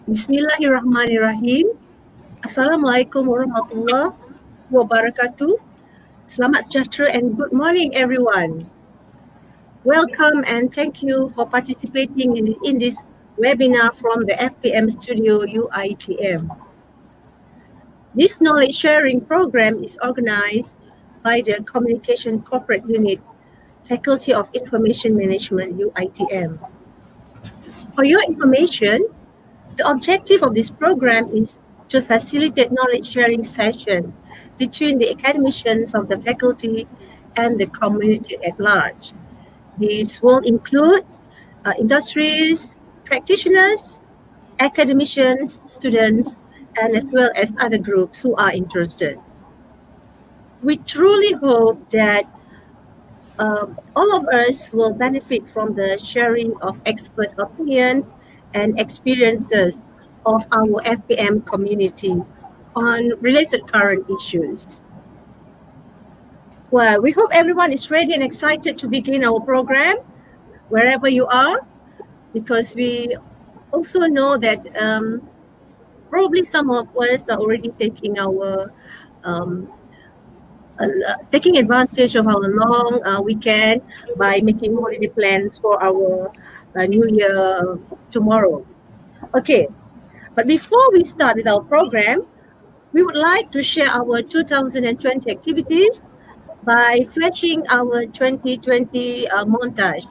Bismillahirrahmanirrahim. Assalamualaikum warahmatullahi wabarakatuh. Selamat sejahtera and good morning, everyone. Welcome and thank you for participating in this webinar from the FPM Studio UITM. This knowledge sharing program is organized by the Communication Corporate Unit, Faculty of Information Management UITM. For your information, the objective of this program is to facilitate knowledge sharing sessions between the academicians of the faculty and the community at large. This will include industries, practitioners, academicians, students, and as well as other groups who are interested. We truly hope that all of us will benefit from the sharing of expert opinions and experiences of our FPM community on related current issues. Well, we hope everyone is ready and excited to begin our program, wherever you are, because we also know that probably some of us are already taking our taking advantage of our long weekend by making holiday plans for our new year tomorrow. Okay, but before we start with our program, we would like to share our 2020 activities by flashing our 2020 montage.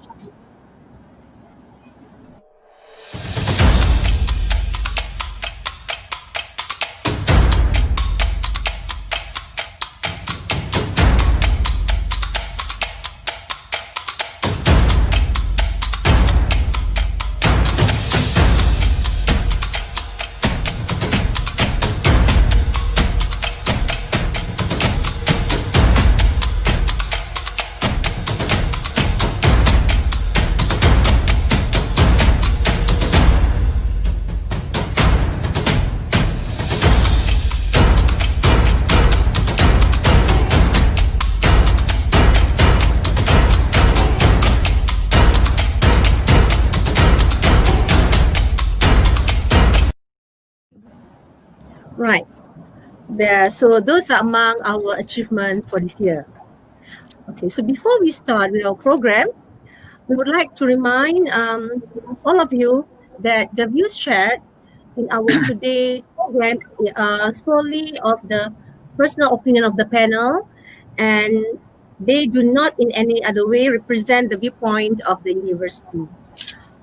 Right. So those are among our achievements for this year. Okay, so before we start with our program, we would like to remind all of you that the views shared in our today's program are solely of the personal opinion of the panel, and they do not in any other way represent the viewpoint of the university.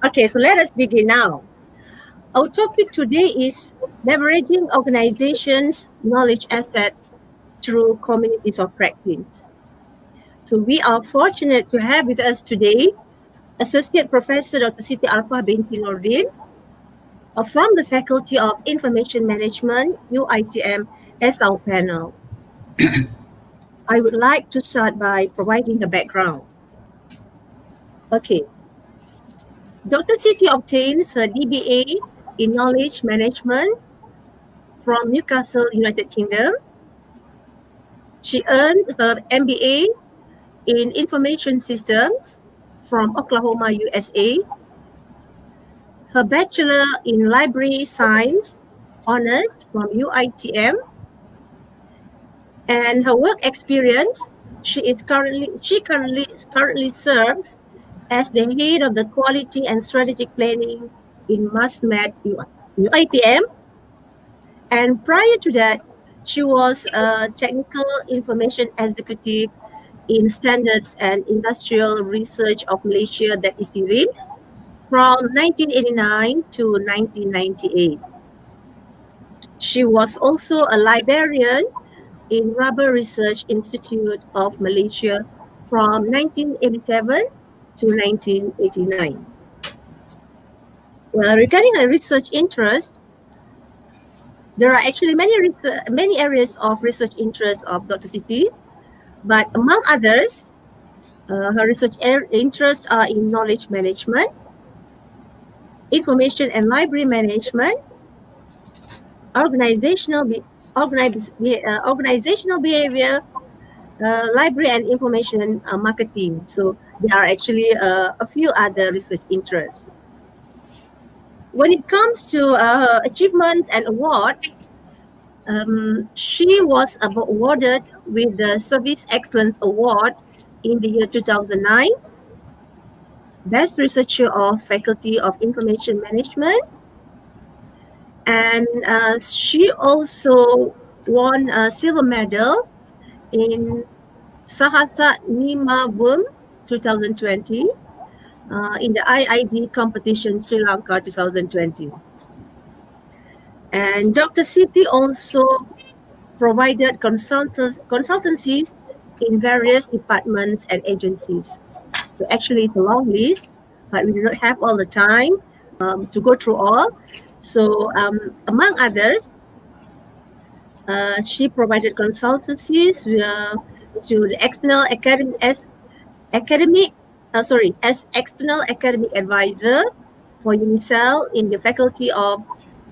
Okay, so let us begin now. Our topic today is leveraging organizations' knowledge assets through communities of practice. So we are fortunate to have with us today Associate Professor Dr. Siti Arfah binti Nordin from the Faculty of Information Management, UITM, as our panel. I would like to start by providing a background. Okay. Dr. Siti obtains her DBA in Knowledge Management from Newcastle, United Kingdom. She earned her MBA in Information Systems from Oklahoma, USA. Her Bachelor in Library Science honors from UITM. And her work experience, she currently serves as the head of the Quality and Strategic Planning in MassMed UITM. And prior to that, she was a Technical Information Executive in Standards and Industrial Research of Malaysia, that is IRIM, from 1989 to 1998. She was also a librarian in Rubber Research Institute of Malaysia from 1987 to 1989. Well, regarding her research interest, there are actually many areas of research interest of Dr. Siti, but among others, her research interests are in knowledge management, information and library management, organizational behavior, library and information marketing. So there are actually a few other research interests. When it comes to achievements and awards, she was awarded with the Service Excellence Award in the year 2009, Best Researcher of Faculty of Information Management, and she also won a silver medal in Sahasa Nima Boom 2020 in the IID competition Sri Lanka 2020. And Dr. Siti also provided consultancies in various departments and agencies. So actually it's a long list, but we do not have all the time to go through all. So among others, she provided consultancies to the external academic as external academic advisor for UNICEL in the Faculty of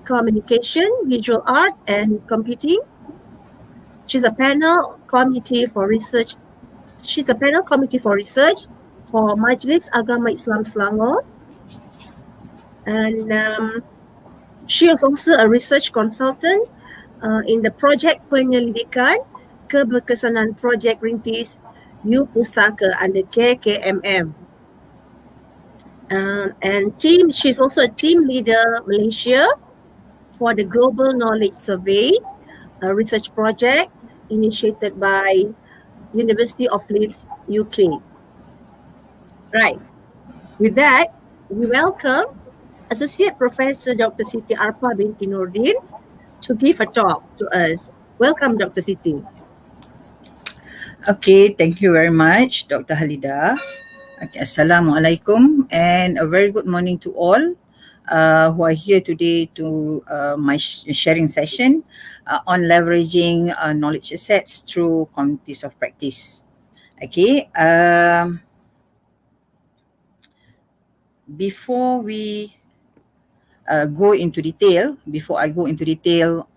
Communication, Visual Art, and Computing. She's a panel committee for research. She's a panel committee for research for Majlis Agama Islam Selangor, and she was also a research consultant in the project penyelidikan keberkesanan projek rintis U Pustaka under KKMM. And she's also a team leader Malaysia for the Global Knowledge Survey, a research project initiated by University of Leeds, UK. Right. With that, we welcome Associate Professor Dr. Siti Arpa binti Nordin to give a talk to us. Welcome, Dr. Siti. Okay, thank you very much, Dr. Halida. Okay, Assalamualaikum and a very good morning to all who are here today to my sharing session on leveraging knowledge assets through communities of practice. Okay, before I go into detail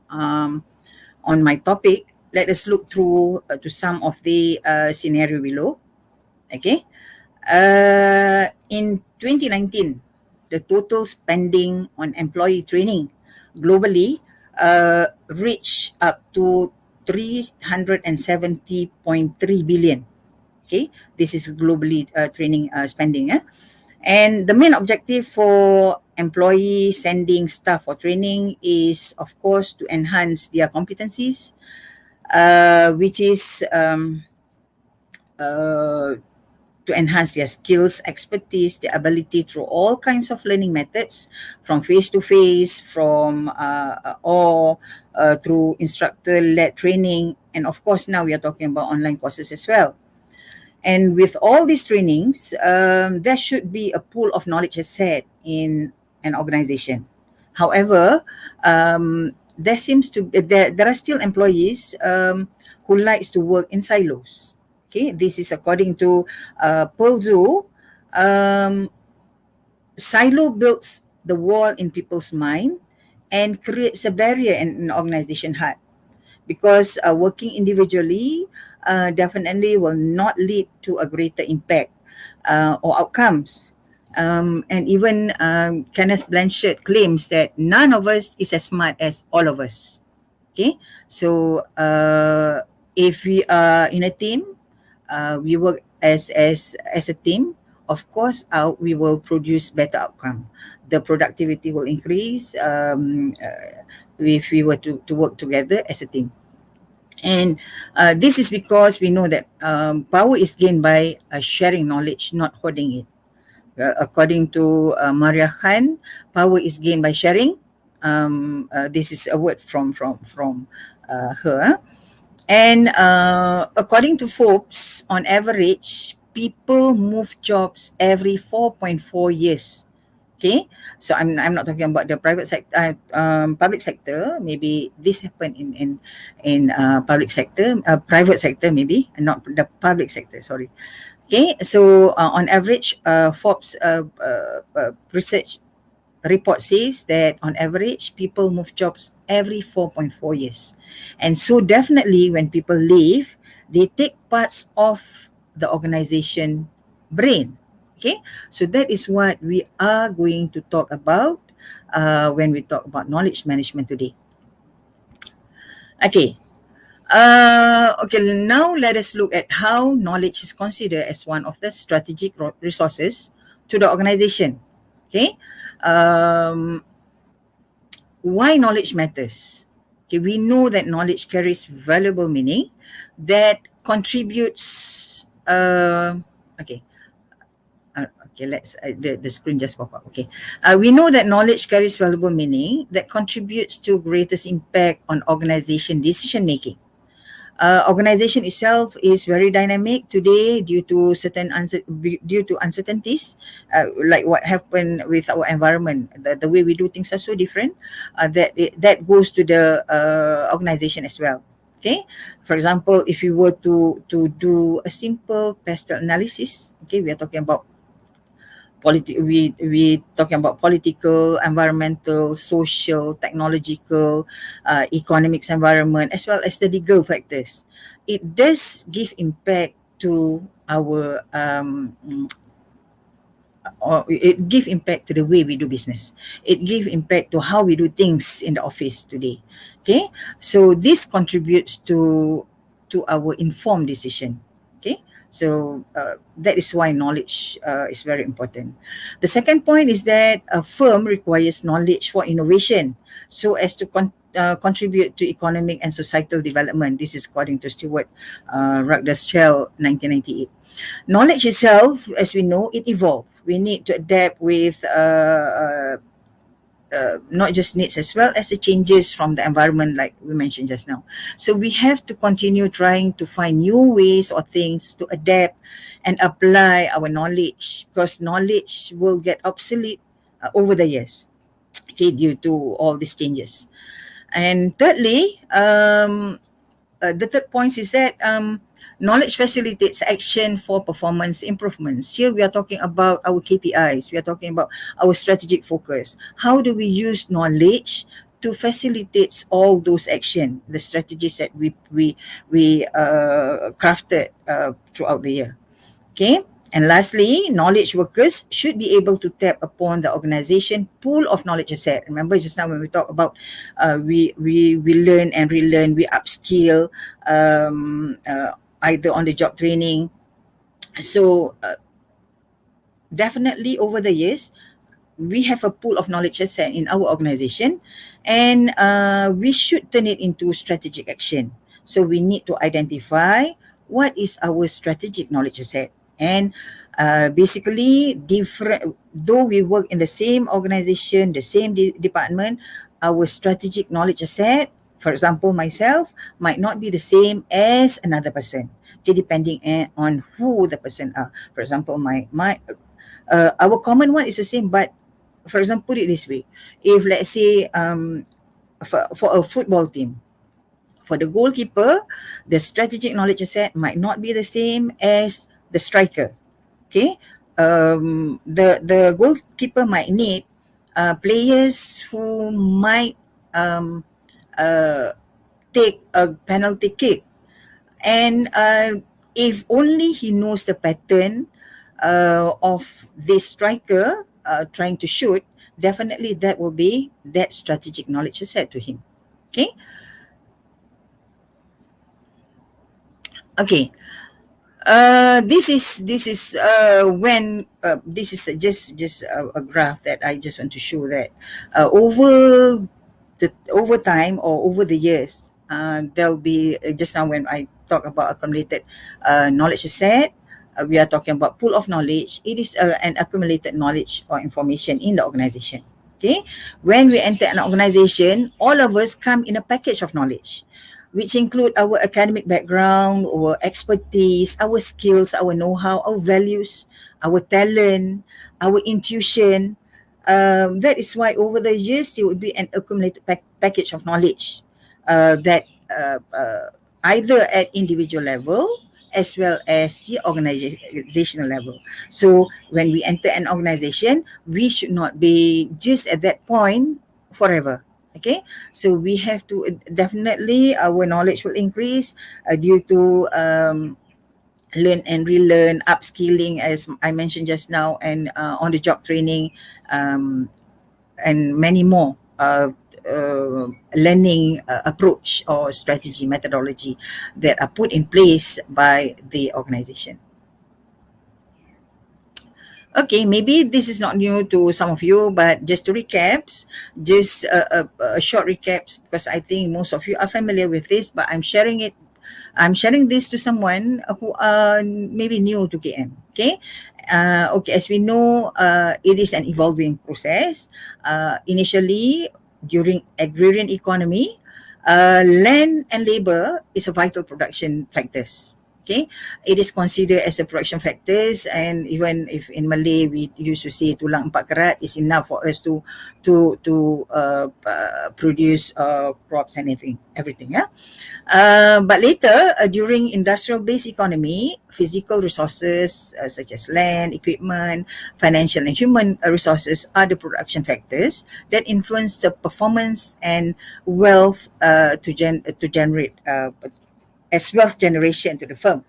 on my topic, let us look through to some of the scenario below. Okay. In 2019, the total spending on employee training globally reached up to 370.3 billion. Okay, this is globally training spending. And the main objective for employee sending staff for training is, of course, to enhance their competencies, which is to enhance their skills, expertise, their ability through all kinds of learning methods, from face-to-face, or through instructor-led training. And of course, now we are talking about online courses as well. And with all these trainings, there should be a pool of knowledge asset in an organization. However, there are still employees who likes to work in silos. Okay, this is according to Pearl Zoo. Silo builds the wall in people's mind and creates a barrier in an organization heart, because working individually definitely will not lead to a greater impact or outcomes. And even Kenneth Blanchard claims that none of us is as smart as all of us. Okay, so if we are in a team, we work as a team, of course we will produce better outcome. The productivity will increase if we were to work together as a team. And this is because we know that power is gained by sharing knowledge, not hoarding it. According to Maria Khan, power is gained by sharing. This is a word from her. And according to Forbes, on average, people move jobs every 4.4 years. Okay, so I'm not talking about the private sector, public sector. Maybe this happened in public sector, private sector maybe, and not the public sector. Sorry. Okay, so on average, Forbes research report says that on average, people move jobs every 4.4 years. And so definitely when people leave, they take parts of the organization brain. Okay, so that is what we are going to talk about when we talk about knowledge management today. Okay. Okay, now let us look at how knowledge is considered as one of the strategic resources to the organization. Okay. Um, why knowledge matters? Okay, we know that knowledge carries valuable meaning that contributes. Okay, okay, the screen just pop up. Okay, we know that knowledge carries valuable meaning that contributes to greatest impact on organization decision making. Organization itself is very dynamic today due to uncertainties, like what happened with our environment. The way we do things are so different, that goes to the organization as well. Okay, for example, if you were to do a simple pestle analysis, okay, we are talking about we talking about political, environmental, social, technological, economics environment, as well as the legal factors. It does give impact to our or it give impact to the way we do business. It give impact to how we do things in the office today. Okay, so this contributes to our informed decision. Okay, so that is why knowledge is very important. The second point is that a firm requires knowledge for innovation, so as to contribute to economic and societal development. This is according to Stewart Rugdashell, 1998. Knowledge itself, as we know, it evolves. We need to adapt with not just needs as well as the changes from the environment, like we mentioned just now. So we have to continue trying to find new ways or things to adapt and apply our knowledge, because knowledge will get obsolete over the years, okay, due to all these changes. And thirdly, the third point is that knowledge facilitates action for performance improvements. Here we are talking about our KPIs. We are talking about our strategic focus. How do we use knowledge to facilitate all those action, the strategies that we crafted throughout the year? Okay. And lastly, knowledge workers should be able to tap upon the organization pool of knowledge asset. Remember just now when we talk about we learn and relearn, we upskill, either on the job training. So definitely over the years, we have a pool of knowledge asset in our organization, and we should turn it into strategic action. So we need to identify what is our strategic knowledge asset. And basically, different, though we work in the same organization, the same department, our strategic knowledge asset, for example, myself, might not be the same as another person. Okay, depending on who the person are. For example, my our common one is the same, but for example, put it this way: if let's say for a football team, for the goalkeeper, the strategic knowledge asset might not be the same as the striker. Okay, the goalkeeper might need players who might uh, take a penalty kick, and if only he knows the pattern of this striker trying to shoot, definitely that will be that strategic knowledge asset to him. Okay. Okay. When this is just a graph that I just want to show that over time or over the years, there'll be just now when I talk about accumulated knowledge asset, we are talking about pool of knowledge. It is an accumulated knowledge or information in the organization. Okay, when we enter an organization, all of us come in a package of knowledge, which include our academic background, our expertise, our skills, our know-how, our values, our talent, our intuition. That is why over the years there would be an accumulated package of knowledge that either at individual level as well as the organizational level. So when we enter an organization, we should not be just at that point forever. Okay, so we have to definitely our knowledge will increase due to learn and relearn, upskilling, as I mentioned just now, and on the job training. Um, and many more learning approach or strategy methodology that are put in place by the organization. Okay, maybe this is not new to some of you, but just to recaps, just a short recaps, because I think most of you are familiar with this, but I'm sharing it. I'm sharing this to someone who are maybe new to KM. Okay, okay. As we know, it is an evolving process. Initially, during agrarian economy, land and labor is a vital production factors. Okay, it is considered as a production factors, and even if in Malay we used to say tulang empat kerat is enough for us to produce crops and everything. Yeah. But later, during industrial-based economy, physical resources such as land, equipment, financial and human resources are the production factors that influence the performance and wealth to generate as wealth generation to the firm.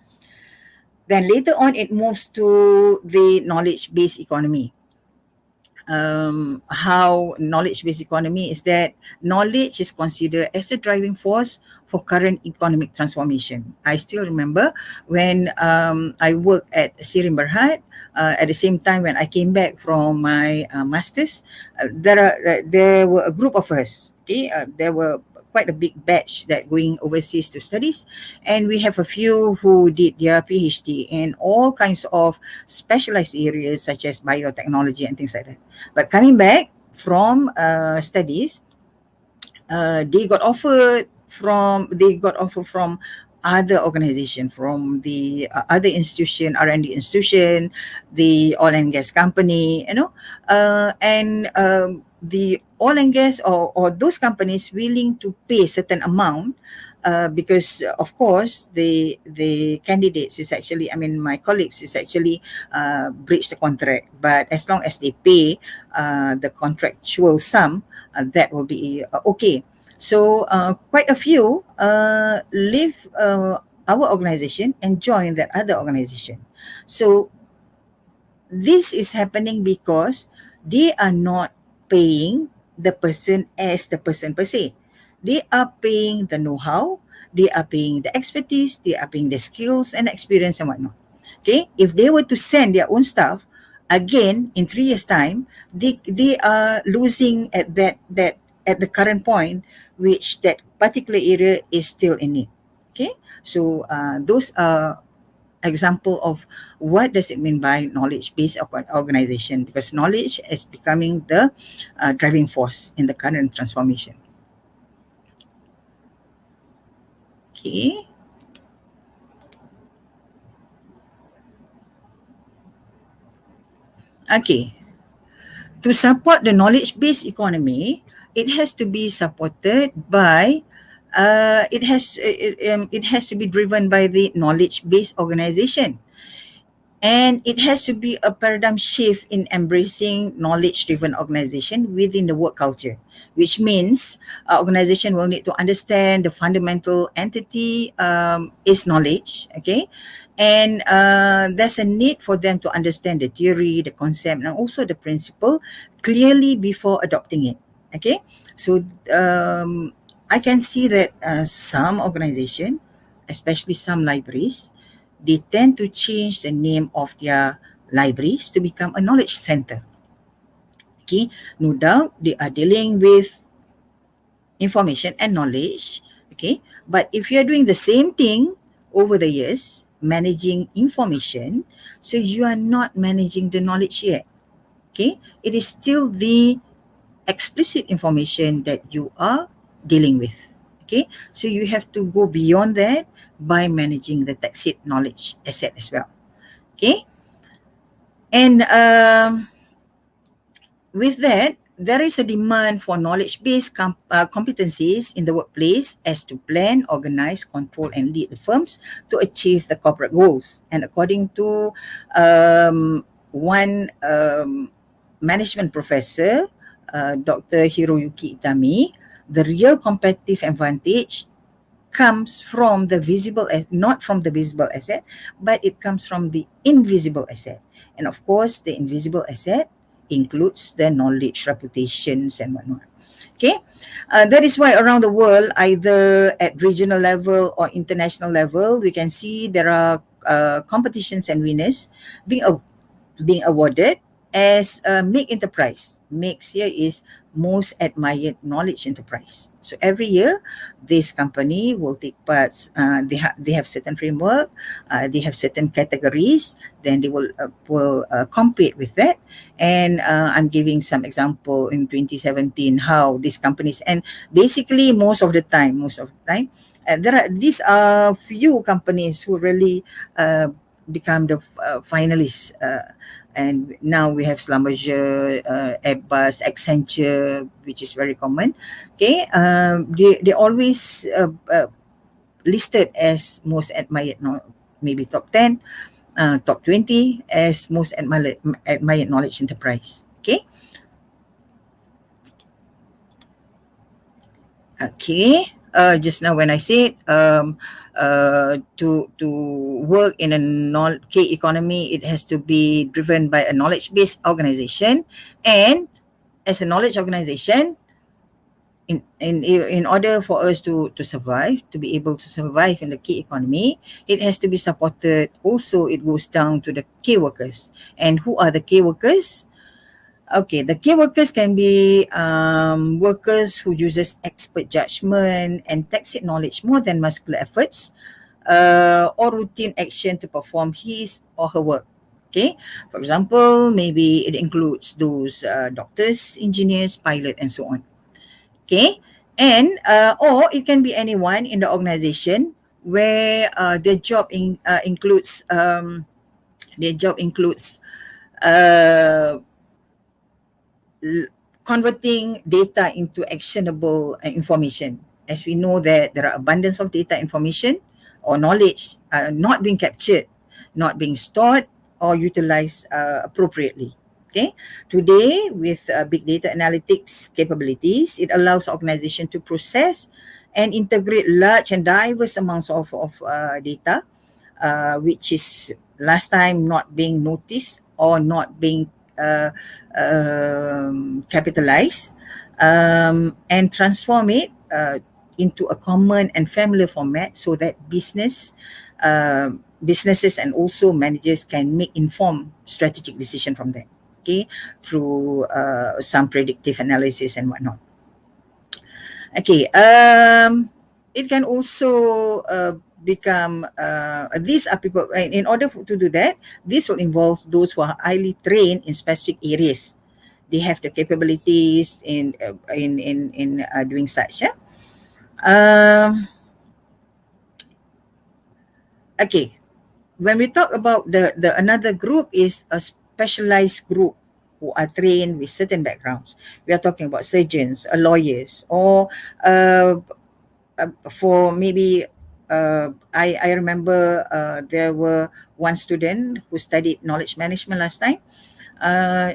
Then later on, it moves to the knowledge-based economy. How knowledge-based economy is that knowledge is considered as a driving force for current economic transformation. I still remember when I worked at Sirim Berhad. At the same time, when I came back from my masters, there were a group of us. Okay, there were quite a big batch that going overseas to studies, and we have a few who did their PhD in all kinds of specialized areas such as biotechnology and things like that. But coming back from studies, they got offer from other organization, from the other institution, R&D institution, the oil and gas company, and the oil and gas or those companies willing to pay certain amount, because of course the candidates is actually, I mean my colleagues is actually breach the contract, but as long as they pay the contractual sum, that will be okay. So quite a few leave our organization and join that other organization. So this is happening because they are not paying the person as the person per se. They are paying the know-how, they are paying the expertise, they are paying the skills and experience and whatnot. Okay, if they were to send their own staff again in 3 years' time, they are losing at at the current point, which that particular area is still in need. Okay, so those are example of what does it mean by knowledge-based organization, because knowledge is becoming the driving force in the current transformation. Okay. Okay. To support the knowledge-based economy, it has to be supported by it has to be driven by the knowledge-based organization. And it has to be a paradigm shift in embracing knowledge-driven organization within the work culture, which means organization will need to understand the fundamental entity is knowledge, okay? And there's a need for them to understand the theory, the concept, and also the principle clearly before adopting it, okay? So I can see that some organization, especially some libraries, they tend to change the name of their libraries to become a knowledge center. Okay, no doubt they are dealing with information and knowledge. Okay, but if you are doing the same thing over the years, managing information, so you are not managing the knowledge yet. Okay, it is still the explicit information that you are dealing with. Okay, so you have to go beyond that by managing the tacit knowledge asset as well. Okay, and with that, there is a demand for knowledge-based competencies in the workplace as to plan, organize, control, and lead the firms to achieve the corporate goals. And according to one management professor, Dr. Hiroyuki Itami, the real competitive advantage comes from the visible, not from the visible asset, but it comes from the invisible asset. And of course, the invisible asset includes the knowledge, reputations, and whatnot. Okay, that is why around the world, either at regional level or international level, we can see there are competitions and winners being being awarded as a make enterprise. Makes here is most admired knowledge enterprise. So every year, this company will take parts. They have certain framework, they have certain categories. Then they will compete with that. And I'm giving some example in 2017 how these companies, and basically most of the time, there are these are few companies who really become the finalists. And now we have Schlumberger, Airbus, Accenture, which is very common. Okay, they always listed as most admired, maybe top 10, top 20 as most admired knowledge enterprise. Okay. Okay. Just now when I said to work in a K economy, it has to be driven by a knowledge-based organization, and as a knowledge organization, in order for us to survive, to be able to survive in the K economy, it has to be supported. Also, it goes down to the K workers. And who are the K workers? Okay, the key workers can be workers who uses expert judgment and tacit knowledge more than muscular efforts, or routine action to perform his or her work. Okay, for example, maybe it includes those doctors, engineers, pilot, and so on. Okay, and or it can be anyone in the organization where their job includes uh, converting data into actionable information. As we know that there are abundance of data information or knowledge not being captured, not being stored or utilized appropriately. Okay. Today, with big data analytics capabilities, it allows organization to process and integrate large and diverse amounts of data, which is last time not being noticed or not being uh, capitalize, and transform it into a common and familiar format so that businesses and also managers can make informed strategic decision from that. Okay, through some predictive analysis and whatnot. Okay, it can also become these are people. In order to do that, this will involve those who are highly trained in specific areas. They have the capabilities in doing such. Yeah. Okay. When we talk about the another group is a specialized group who are trained with certain backgrounds. We are talking about surgeons, lawyers, or for maybe I remember there were one student who studied knowledge management last time. Uh,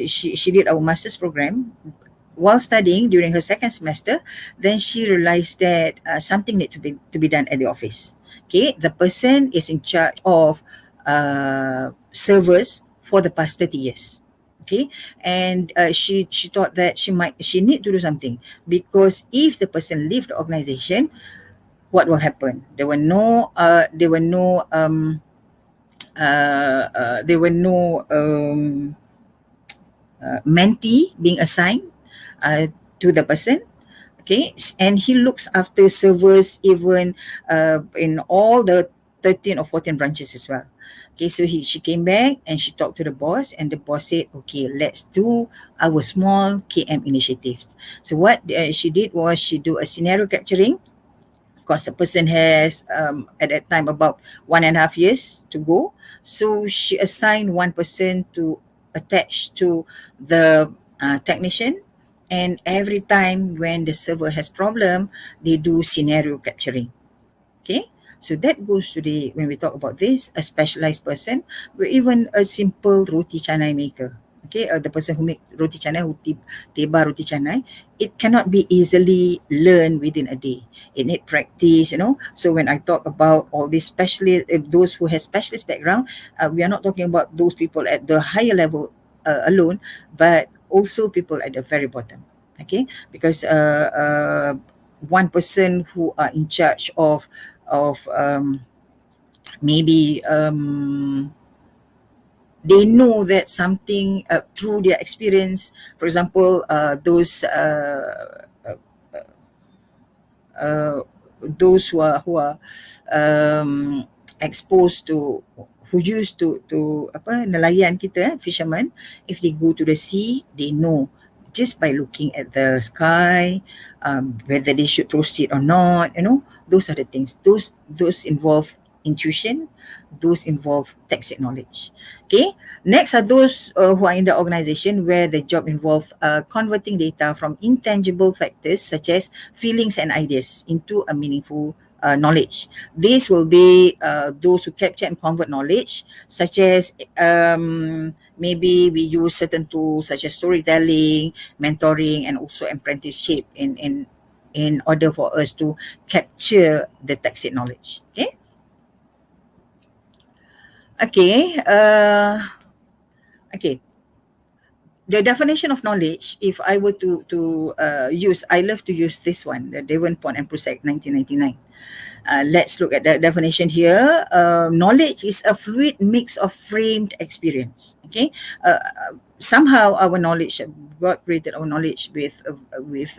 she did our master's program. While studying during her second semester, then she realized that something need to be done at the office. Okay, the person is in charge of servers for the past 30 years. Okay, and she thought that she need to do something, because if the person leave the organization, what will happen? There were no mentee being assigned to the person. Okay, and he looks after servers even in all the 13 or 14 branches as well. Okay, so she came back and she talked to the boss, and the boss said, okay, let's do our small KM initiatives. So what she did was she do a scenario capturing, because the person has at that time about 1.5 years to go. So she assigned one person to attach to the technician, and every time when the server has problem, they do scenario capturing. Okay, so that goes to the, when we talk about this, a specialized person, or even a simple roti canai maker. Okay, the person who make roti canai, who teba roti canai, it cannot be easily learned within a day. It need practice, So when I talk about all these specialists, those who have specialist background, we are not talking about those people at the higher level alone, but also people at the very bottom. Okay, because one person who are in charge of maybe they know that something through their experience. For example, uh, those who are um, exposed to, who used to apa, nelayan kita, fishermen, if they go to the sea, they know just by looking at the sky, whether they should proceed or not. Those are the things. Those involve intuition. Those involve tacit knowledge. Okay. Next are those who are in the organization where the job involve converting data from intangible factors such as feelings and ideas into a meaningful knowledge. These will be those who capture and convert knowledge, such as maybe we use certain tools such as storytelling, mentoring, and also apprenticeship in order for us to capture the tacit knowledge. Okay. Okay. Okay. The definition of knowledge, if I were to use, I love to use this one, the Davenport and Prusek 1999. Let's look at the definition here. Knowledge is a fluid mix of framed experience. Okay, somehow our knowledge, God created our knowledge with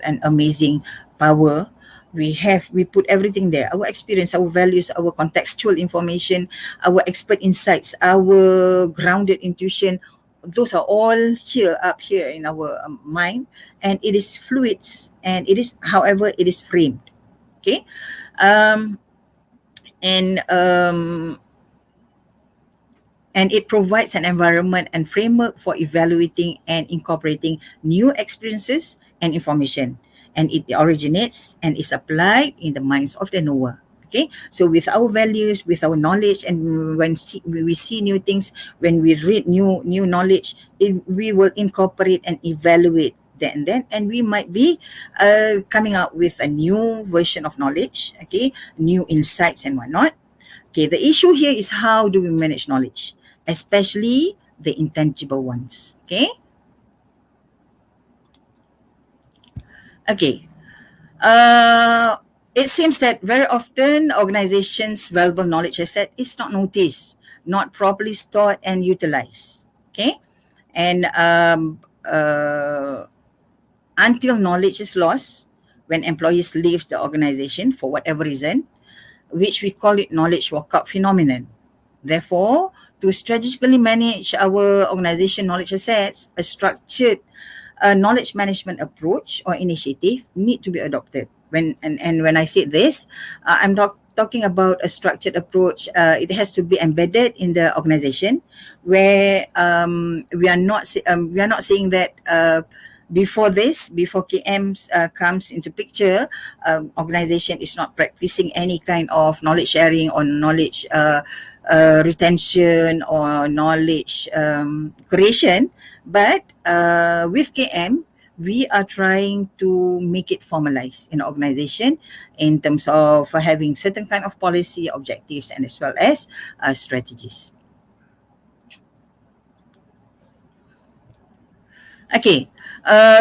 an amazing power. We put everything there: our experience, our values, our contextual information, our expert insights, our grounded intuition. Those are all here, up here in our mind, and it is fluids, and it is, however, it is framed. Okay. um, and um, and it provides an environment and framework for evaluating and incorporating new experiences and information, and it originates and is applied in the minds of the knower. Okay, so with our values, with our knowledge, and when we see new things, when we read new knowledge, we will incorporate and evaluate that, and we might be coming out with a new version of knowledge. Okay, new insights and whatnot. Okay, the issue here is how do we manage knowledge, especially the intangible ones. Okay. Okay. Uh, it seems that very often organizations' valuable knowledge asset is not noticed, not properly stored and utilized. Okay. And until knowledge is lost, when employees leave the organization for whatever reason, which we call it knowledge walkout phenomenon. Therefore, to strategically manage our organization knowledge assets, a structured knowledge management approach or initiative need to be adopted. And when I say this, I'm talking about a structured approach. It has to be embedded in the organization, where we are not saying that before KM comes into picture, organization is not practicing any kind of knowledge sharing or knowledge retention or knowledge creation. But with KM, we are trying to make it formalized in the organization in terms of having certain kind of policy objectives and as well as strategies. Okay.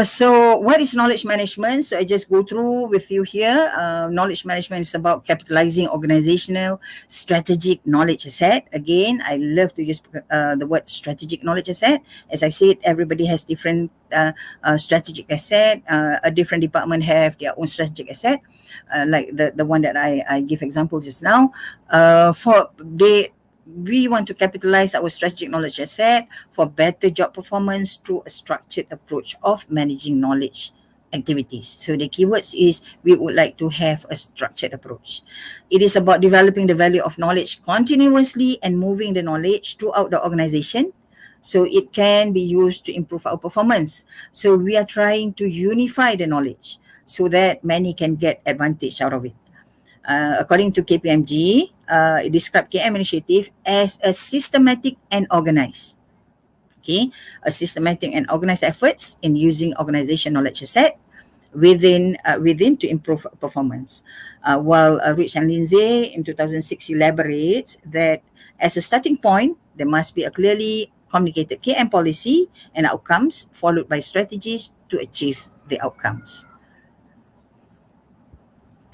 So what is knowledge management? So I just go through with you here. Knowledge management is about capitalizing organizational strategic knowledge asset. Again, I love to use the word strategic knowledge asset. As I said, everybody has different strategic asset. A different department have their own strategic asset. Like the one that I give examples just now. We want to capitalize our strategic knowledge asset for better job performance through a structured approach of managing knowledge activities. So the keywords is we would like to have a structured approach. It is about developing the value of knowledge continuously and moving the knowledge throughout the organization so it can be used to improve our performance. So we are trying to unify the knowledge so that many can get advantage out of it. According to KPMG, it described KM initiative as a systematic and organized. Okay, a systematic and organized efforts in using organization knowledge asset within to improve performance. While Rich and Lindsay in 2006 elaborates that as a starting point, there must be a clearly communicated KM policy and outcomes, followed by strategies to achieve the outcomes.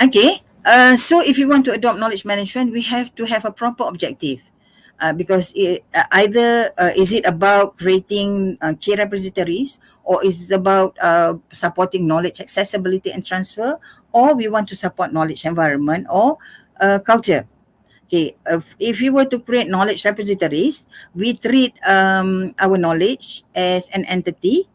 Okay, so if you want to adopt knowledge management, we have to have a proper objective. Because either is it about creating key repositories, or is it about supporting knowledge accessibility and transfer, or we want to support knowledge environment or culture. Okay, if you were to create knowledge repositories, we treat our knowledge as an entity.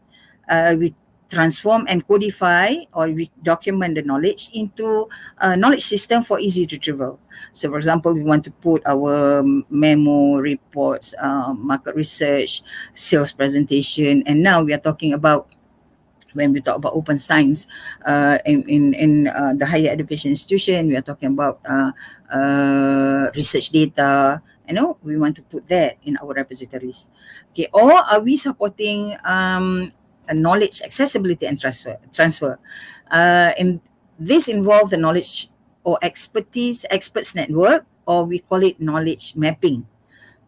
We transform and codify, or we document the knowledge into a knowledge system for easy retrieval. So, for example, we want to put our memo reports, market research, sales presentation, and now we are talking about, when we talk about open science in the higher education institution, we are talking about research data. We want to put that in our repositories. Okay, or are we supporting a knowledge accessibility and transfer? And this involves the knowledge or experts network, or we call it knowledge mapping.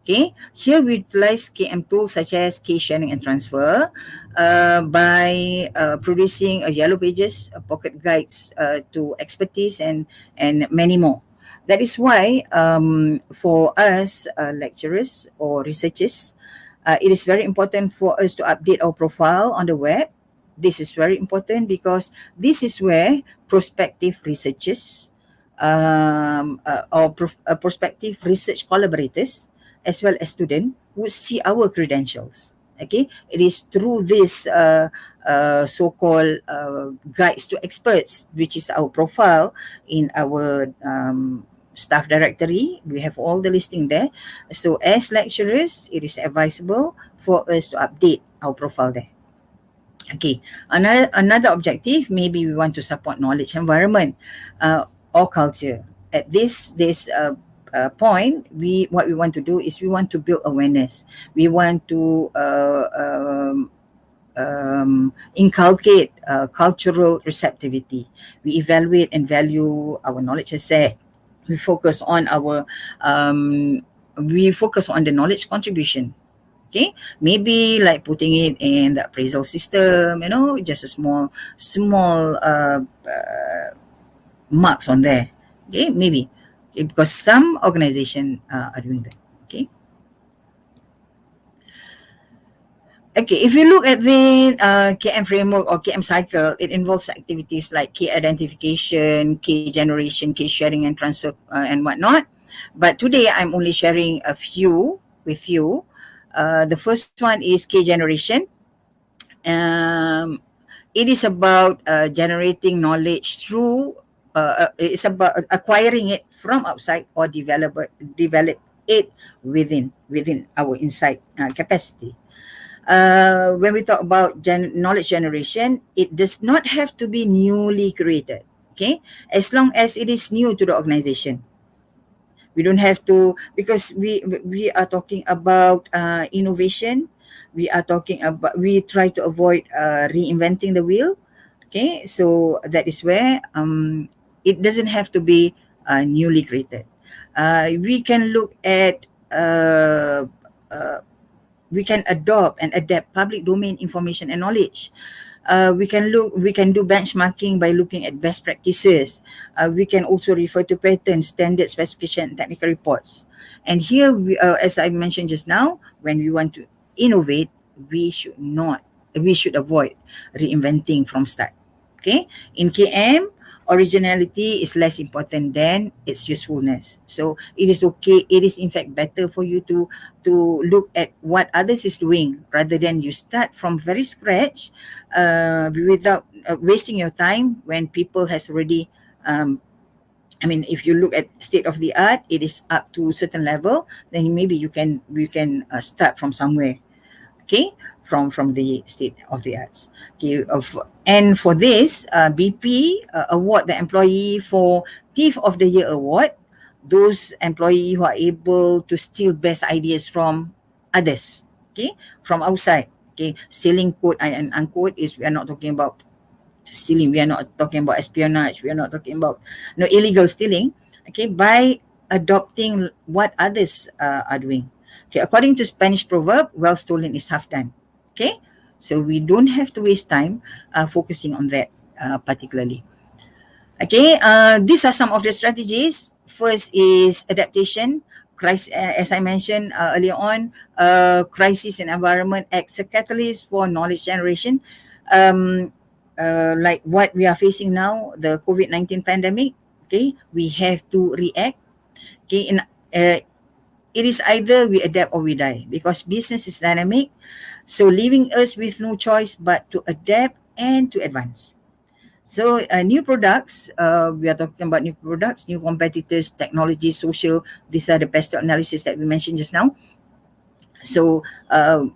Okay, here we utilize KM tools such as K sharing and transfer by producing a yellow pages, pocket guides to expertise, and many more. That is why for us lecturers or researchers, it is very important for us to update our profile on the web. This is very important because this is where prospective researchers or prospective research collaborators, as well as students, would see our credentials. Okay, it is through this so-called guides to experts, which is our profile in our staff directory. We have all the listing there. So as lecturers, it is advisable for us to update our profile there. Okay, another objective, maybe we want to support knowledge environment or culture. At this point, what we want to do is we want to build awareness. We want to inculcate cultural receptivity. We evaluate and value our knowledge asset. We focus on the knowledge contribution. Okay, maybe like putting it in the appraisal system, just a small marks on there. Okay, maybe. Okay, because some organization are doing that. Okay. Okay, if you look at the KM framework or KM cycle, it involves activities like key identification, key generation, key sharing and transfer, and whatnot. But today, I'm only sharing a few with you. The first one is key generation. It is about generating knowledge through, it's about acquiring it from outside or develop it within our inside capacity. When we talk about knowledge generation, it does not have to be newly created. Okay, as long as it is new to the organization. We don't have to, because we are talking about innovation. We try to avoid reinventing the wheel. Okay, so that is where it doesn't have to be newly created. We can look at we can adopt and adapt public domain information and knowledge. We can do benchmarking by looking at best practices. We can also refer to patterns, standard specification, and technical reports. And here, as I mentioned just now, when we want to innovate, we should avoid reinventing from start. Okay, in KM, originality is less important than its usefulness. So it is okay. It is in fact better for you to look at what others is doing rather than you start from very scratch without wasting your time when people has already. If you look at state of the art, it is up to a certain level. Then maybe you can start from somewhere. Okay, from the state of the arts. Okay, and for this, BP award the employee for Thief of the Year award. Those employee who are able to steal best ideas from others. Okay, from outside. Okay, stealing, quote and unquote, is we are not talking about stealing. We are not talking about espionage. We are not talking about illegal stealing. Okay, by adopting what others are doing. Okay, according to Spanish proverb, well stolen is half done. Okay, so we don't have to waste time focusing on that particularly. Okay, these are some of the strategies. First is adaptation. As I mentioned earlier on, crisis and environment acts a catalyst for knowledge generation. Um, like what we are facing now, the COVID-19 pandemic. Okay, we have to react. Okay, it is either we adapt or we die because business is dynamic. So leaving us with no choice but to adapt and to advance. So new products, we are talking about new products, new competitors, technology, social. These are the best analysis that we mentioned just now. So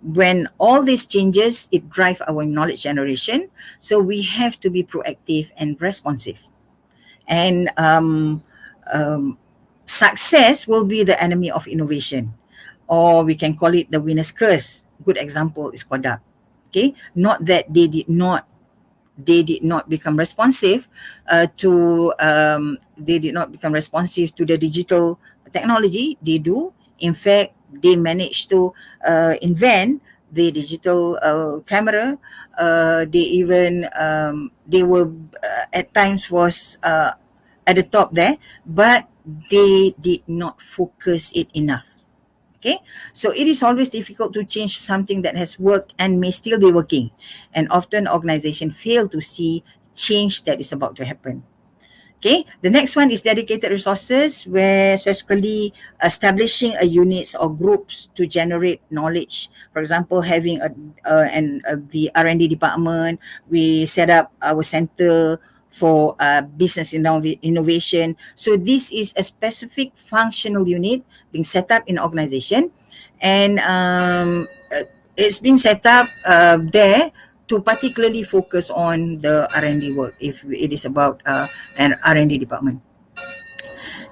when all these changes, it drive our knowledge generation. So we have to be proactive and responsive. And success will be the enemy of innovation, or we can call it the winner's curse. Good example is Kodak. Okay, not that they did not become responsive they did not become responsive to the digital technology. They do. In fact, they managed to invent the digital camera. They were at times was at the top there, but they did not focus it enough. Okay, so it is always difficult to change something that has worked and may still be working, and often organizations fail to see change that is about to happen. Okay, the next one is dedicated resources, where specifically establishing a units or groups to generate knowledge. For example, having the R&D department. We set up our center for business innovation. So this is a specific functional unit being set up in organization, and it's being set up there to particularly focus on the R&D work if it is about an R&D department.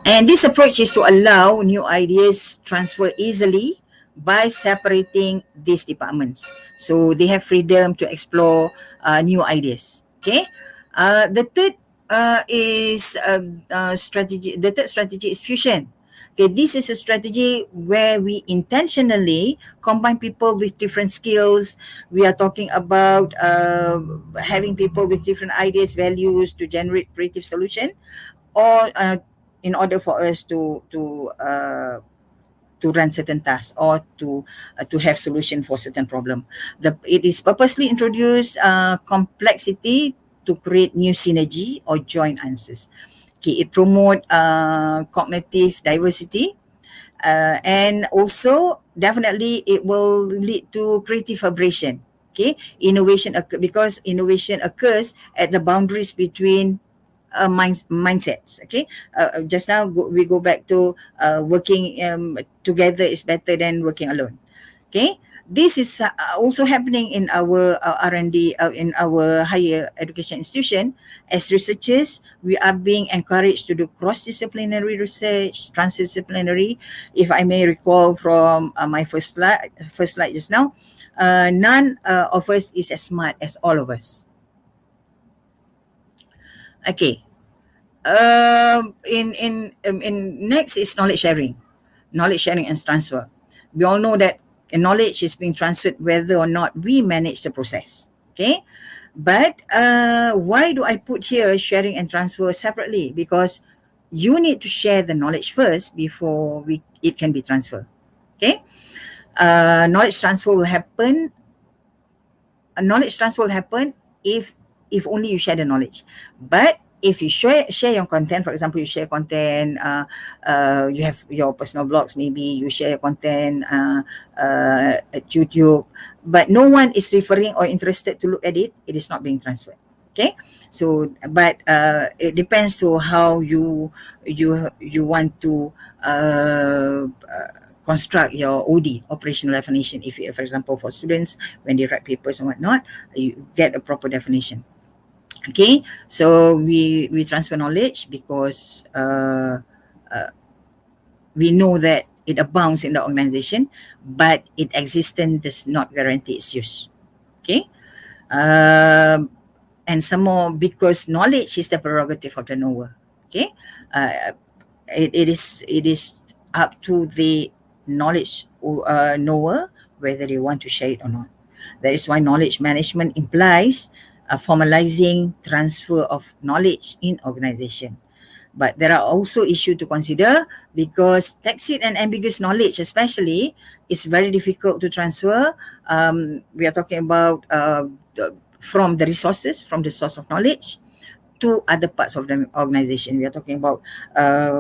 And this approach is to allow new ideas transfer easily by separating these departments. So they have freedom to explore new ideas. Okay. The third is strategy. The third strategy is fusion. Okay, this is a strategy where we intentionally combine people with different skills. We are talking about having people with different ideas, values to generate creative solution, or in order for us to run certain tasks or to have solution for certain problem. It is purposely introduce complexity to create new synergy or joint answers. Okay, it promote cognitive diversity, and also definitely it will lead to creative vibration. Okay, because innovation occurs at the boundaries between mindsets. Okay, just now we go back to working together is better than working alone. Okay, this is also happening in our R&D in our higher education institution. As researchers, we are being encouraged to do cross-disciplinary research, transdisciplinary. If I may recall from my first slide just now, none of us is as smart as all of us. Okay. In next is knowledge sharing and transfer. We all know that knowledge is being transferred whether or not we manage the process. Okay, but why do I put here sharing and transfer separately? Because you need to share the knowledge first before it can be transferred. Okay, knowledge transfer will happen. Knowledge transfer will happen if only you share the knowledge. But if you share your content, for example, you share content, you have your personal blogs, maybe you share your content at YouTube, but no one is referring or interested to look at it, it is not being transferred. Okay, so but it depends to how you want to construct your OD, operational definition. If you, for example, for students when they write papers and whatnot, you get a proper definition. Okay, so we transfer knowledge because we know that it abounds in the organization, but its existence does not guarantee its use. Okay, and some more because knowledge is the prerogative of the knower. Okay, it is up to the knowledge knower whether they want to share it or not. That is why knowledge management implies formalizing transfer of knowledge in organization. But there are also issues to consider because tacit and ambiguous knowledge especially is very difficult to transfer. We are talking about from the resources, from the source of knowledge to other parts of the organization. We are talking about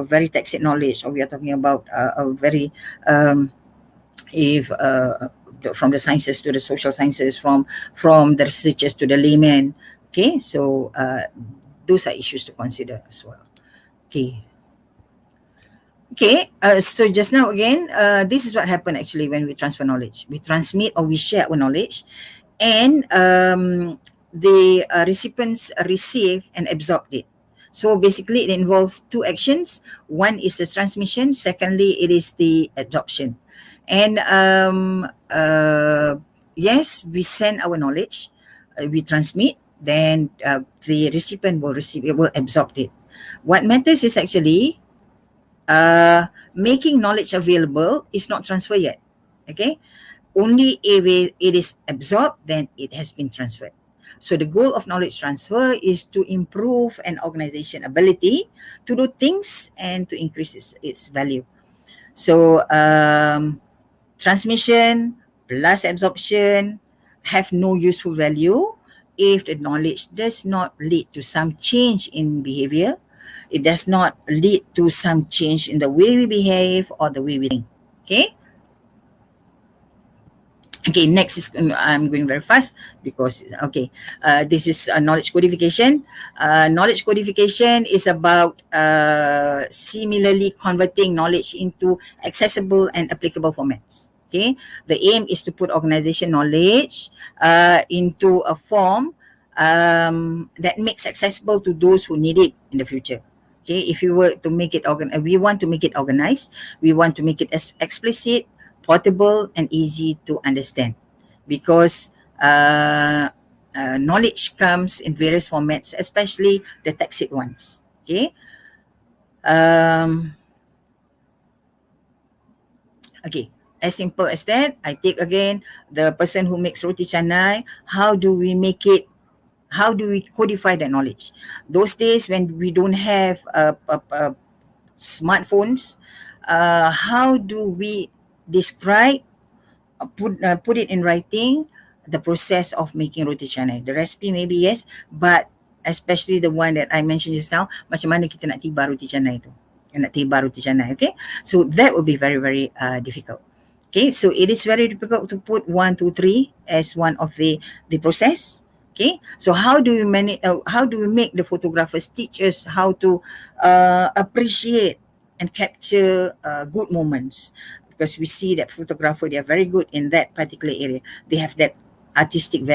very tacit knowledge, or we are talking about a very if from the sciences to the social sciences, from the researchers to the layman. Okay, so those are issues to consider as well. Okay. Okay, so just now again, this is what happened actually when we transfer knowledge. We transmit or we share our knowledge, and the recipients receive and absorb it. So basically, it involves two actions. One is the transmission. Secondly, it is the absorption. And yes, we send our knowledge, we transmit, then the recipient will receive, it will absorb it. What matters is actually making knowledge available is not transfer yet. Okay, only if it is absorbed, then it has been transferred. So the goal of knowledge transfer is to improve an organization ability to do things and to increase its value. So transmission plus absorption have no useful value if the knowledge does not lead to some change in behavior. It does not lead to some change in the way we behave or the way we think. Okay. Okay, next is, I'm going very fast because, okay, this is knowledge codification. Knowledge codification is about similarly converting knowledge into accessible and applicable formats. Okay, the aim is to put organization knowledge into a form that makes accessible to those who need it in the future. Okay, if you were to make it we want to make it organized, we want to make it explicit, portable, and easy to understand, because knowledge comes in various formats, especially the tacit ones. Okay. Okay, as simple as that. I take again the person who makes roti canai. How do we make it? How do we codify that knowledge? Those days when we don't have smartphones, how do we describe, put it in writing, the process of making roti canai? The recipe maybe yes, but especially the one that I mentioned just now, macam mana kita nak tiba roti canai tu, nak tiba roti canai. Okay, so that will be very very difficult. Okay, so it is very difficult to put 1, 2, 3 as one of the process. Okay, so how do we manage? How do we make the photographers teach us how to appreciate and capture good moments? Because we see that photographer, they are very good in that particular area. They have that artistic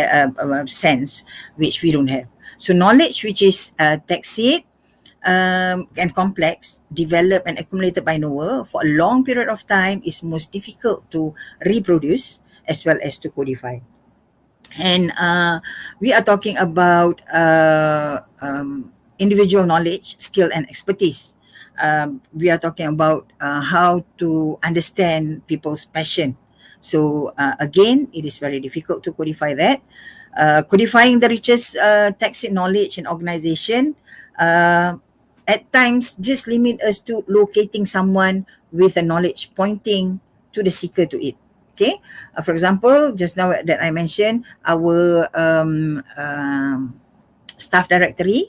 sense which we don't have. So knowledge which is tacit and complex, developed and accumulated by knower for a long period of time, is most difficult to reproduce as well as to codify. And we are talking about individual knowledge, skill, and expertise. We are talking about how to understand people's passion. So again, it is very difficult to codify that. Codifying the richest tacit knowledge in organization at times just limit us to locating someone with a knowledge pointing to the seeker to it. Okay, for example, just now that I mentioned, our staff directory,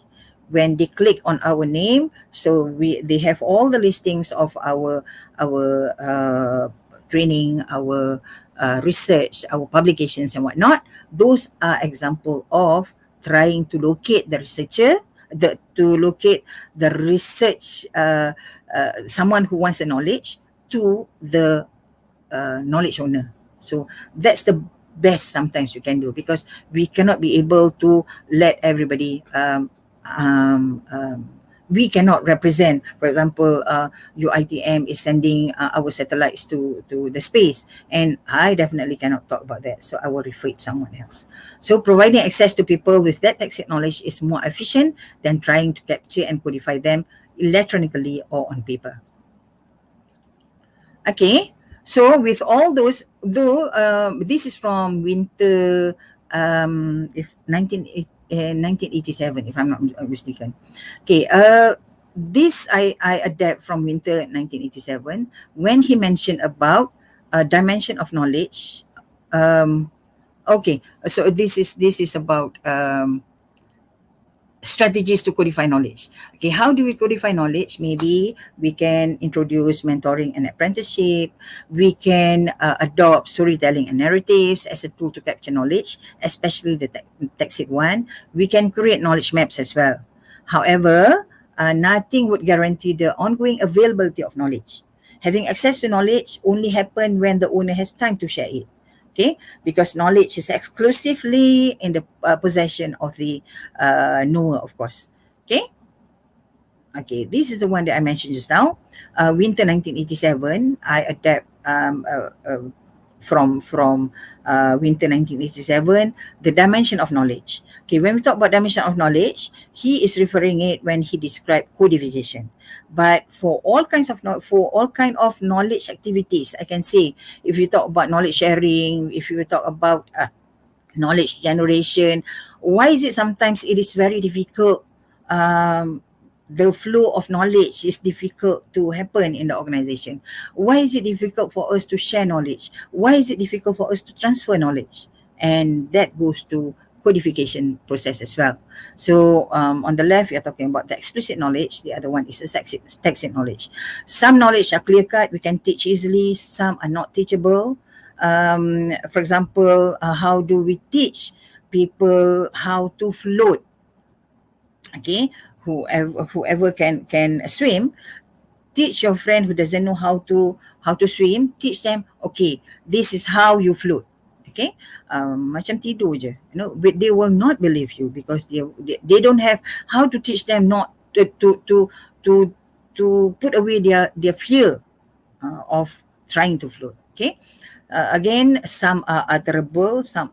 when they click on our name, so they have all the listings of our training, our research, our publications and whatnot. Those are example of trying to locate the researcher, to locate the research, someone who wants the knowledge to the knowledge owner. So that's the best sometimes you can do, because we cannot be able to let everybody we cannot represent. For example, UITM is sending our satellites to the space, and I definitely cannot talk about that, so I will refer it to someone else. So providing access to people with that tacit knowledge is more efficient than trying to capture and codify them electronically or on paper. Okay, So with all those, though this is from winter, if 1987, if I'm not mistaken. Okay, this I adapt from winter 1987 when he mentioned about dimension of knowledge. Um, okay, so this is about strategies to codify knowledge. Okay, how do we codify knowledge? Maybe we can introduce mentoring and apprenticeship. We can adopt storytelling and narratives as a tool to capture knowledge, especially the texted one. We can create knowledge maps as well. However, nothing would guarantee the ongoing availability of knowledge. Having access to knowledge only happen when the owner has time to share it. Okay, because knowledge is exclusively in the possession of the knower, of course. Okay. Okay, this is the one that I mentioned just now. Winter 1987, I adapt from winter 1987, the dimension of knowledge. Okay, when we talk about dimension of knowledge, he is referring it when he described codification. But for all kinds of for all kind of knowledge activities, I can say, if you talk about knowledge sharing, if you talk about knowledge generation, why is it sometimes it is very difficult, um, the flow of knowledge is difficult to happen in the organization? Why is it difficult for us to share knowledge? Why is it difficult for us to transfer knowledge? And that goes to codification process as well. So on the left, we are talking about the explicit knowledge. The other one is the tacit knowledge. Some knowledge are clear cut, we can teach easily. Some are not teachable. For example, how do we teach people how to float? Okay, whoever can swim, teach your friend who doesn't know how to swim, teach them, okay, this is how you float. Okay, macam tidur je, but they will not believe you because they don't have how to teach them not to put away their fear of trying to float. Okay, again, some are utterable, some